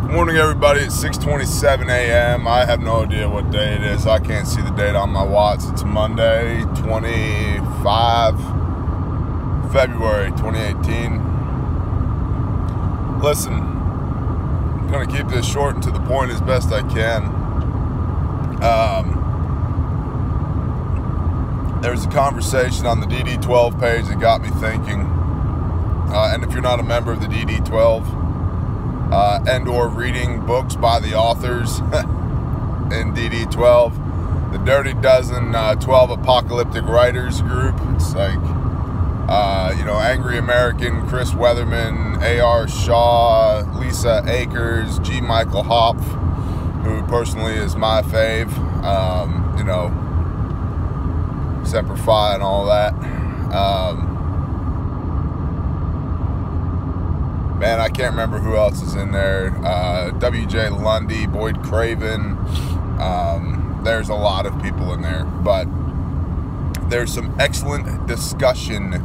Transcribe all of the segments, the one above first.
Morning, everybody. It's 6:27 a.m. I have no idea what day it is. I can't see the date on my watch. It's Monday, 25 February 2018. Listen, I'm going to keep this short and to the point as best I can. There's a conversation on the DD12 page that got me thinking. And if you're not a member of the DD12, and or reading books by the authors in DD12, the Dirty Dozen 12 Apocalyptic Writers group. It's like, Angry American, Chris Weatherman, A.R. Shaw, Lisa Akers, G. Michael Hopf, who personally is my fave, Semper Fi and all that. Man, I can't remember who else is in there. W.J. Lundy, Boyd Craven. There's a lot of people in there. But there's some excellent discussion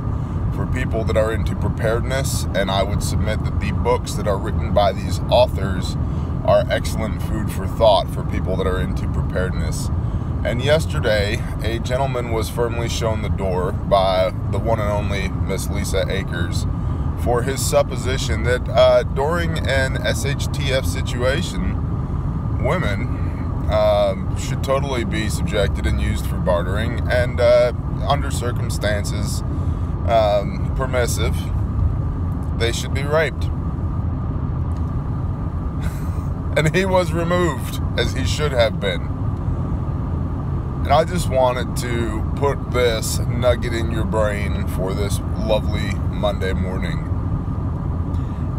for people that are into preparedness. And I would submit that the books that are written by these authors are excellent food for thought for people that are into preparedness. And yesterday, a gentleman was firmly shown the door by the one and only Miss Lisa Akers for his supposition that during an SHTF situation, women should totally be subjected and used for bartering, and under circumstances permissive, they should be raped. And he was removed, as he should have been. And I just wanted to put this nugget in your brain for this lovely Monday morning.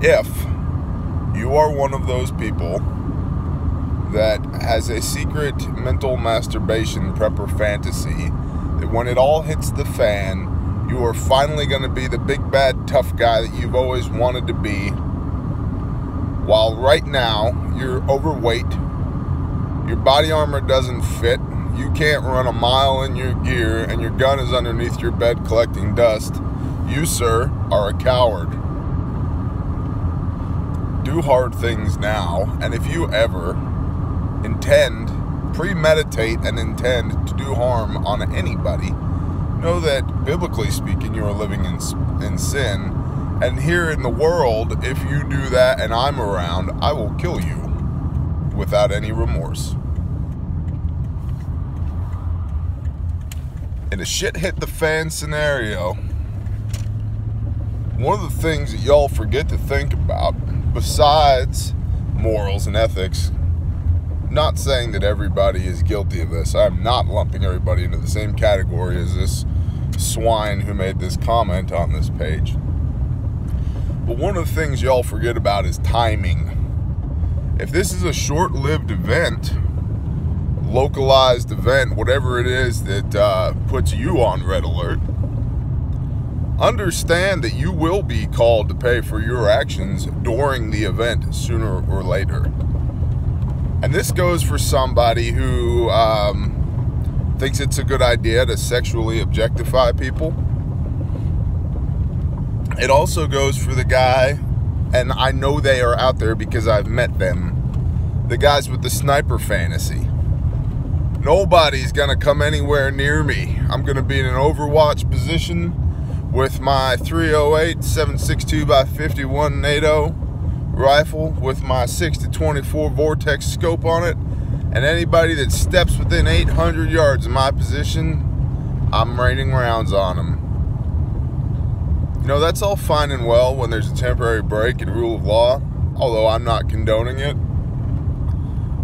If you are one of those people that has a secret mental masturbation prepper fantasy that when it all hits the fan, you are finally going to be the big bad tough guy that you've always wanted to be, while right now you're overweight, your body armor doesn't fit, you can't run a mile in your gear, and your gun is underneath your bed collecting dust, you, sir, are a coward. Do hard things now, and if you ever premeditate and intend to do harm on anybody, know that, biblically speaking, you are living in sin, and here in the world, if you do that and I'm around, I will kill you without any remorse. In a shit hit the fan scenario, one of the things that y'all forget to think about, besides morals and ethics, not saying that everybody is guilty of this. I'm not lumping everybody into the same category as this swine who made this comment on this page. But one of the things y'all forget about is timing. If this is a short-lived event, localized event, whatever it is that puts you on red alert, understand that you will be called to pay for your actions during the event sooner or later. And this goes for somebody who thinks it's a good idea to sexually objectify people. It also goes for the guy, and I know they are out there because I've met them, the guys with the sniper fantasy. Nobody's gonna come anywhere near me. I'm gonna be in an overwatch position with my 308 7.62x51 NATO rifle with my 6-24 Vortex scope on it, and anybody that steps within 800 yards of my position, I'm raining rounds on them. You know, that's all fine and well when there's a temporary break in rule of law, although I'm not condoning it.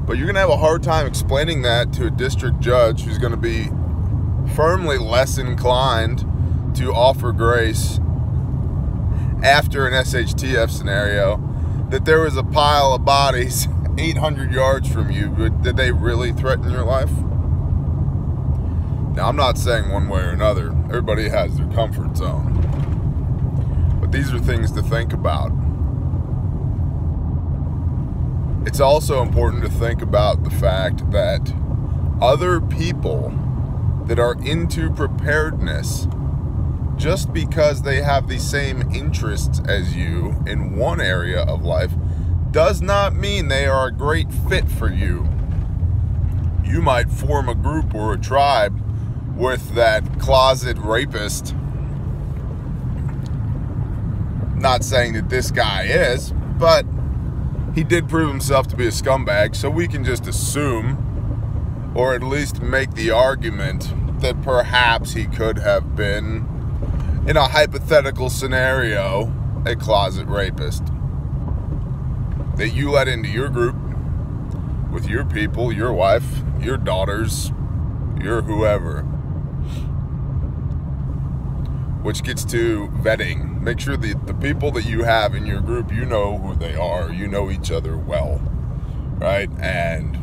But you're going to have a hard time explaining that to a district judge who's going to be firmly less inclined to offer grace after an SHTF scenario, that there was a pile of bodies 800 yards from you. But did they really threaten your life? Now, I'm not saying one way or another. Everybody has their comfort zone. But these are things to think about. It's also important to think about the fact that other people that are into preparedness, just because they have the same interests as you in one area of life, does not mean they are a great fit for you. You might form a group or a tribe with that closet rapist. Not saying that this guy is, but he did prove himself to be a scumbag, so we can just assume, or at least make the argument, that perhaps he could have been, in a hypothetical scenario, a closet rapist that you let into your group with your people, your wife, your daughters, your whoever. Which gets to vetting. Make sure that the people that you have in your group, you know who they are. You know each other well, right? And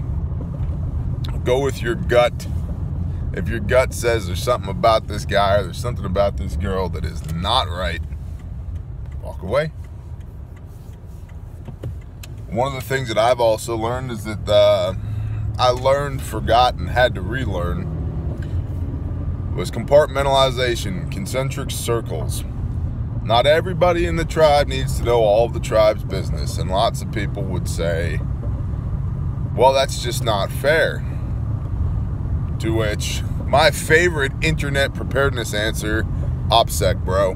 go with your gut. If your gut says there's something about this guy or there's something about this girl that is not right, walk away. One of the things that I've also learned is that I learned, forgot, and had to relearn was compartmentalization, concentric circles. Not everybody in the tribe needs to know all of the tribe's business, and lots of people would say, well, that's just not fair. To which my favorite internet preparedness answer, OPSEC, bro.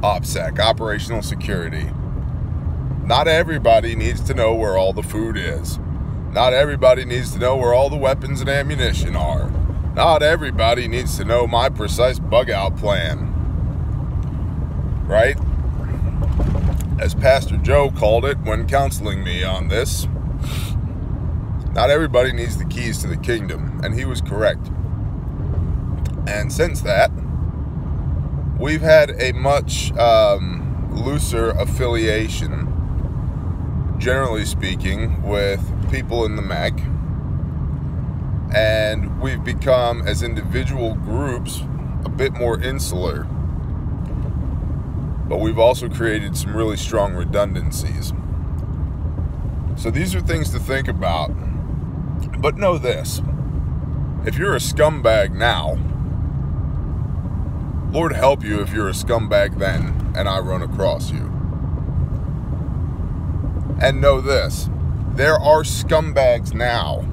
OPSEC, operational security. Not everybody needs to know where all the food is. Not everybody needs to know where all the weapons and ammunition are. Not everybody needs to know my precise bug-out plan. Right? As Pastor Joe called it when counseling me on this, not everybody needs the keys to the kingdom, and he was correct. And since that, we've had a much looser affiliation, generally speaking, with people in the MAC. And we've become, as individual groups, a bit more insular. But we've also created some really strong redundancies. So these are things to think about. But know this. If you're a scumbag now, Lord help you if you're a scumbag then and I run across you. And know this. There are scumbags now.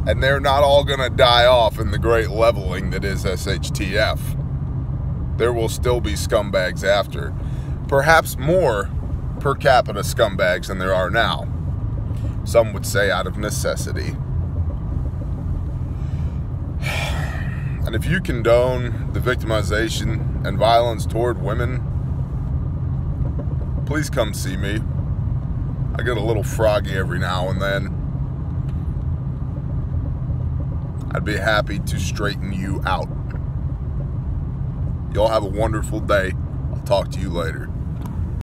And they're not all going to die off in the great leveling that is SHTF. There will still be scumbags after. Perhaps more per capita scumbags than there are now. Some would say out of necessity. And if you condone the victimization and violence toward women, please come see me. I get a little froggy every now and then. I'd be happy to straighten you out. Y'all have a wonderful day. I'll talk to you later.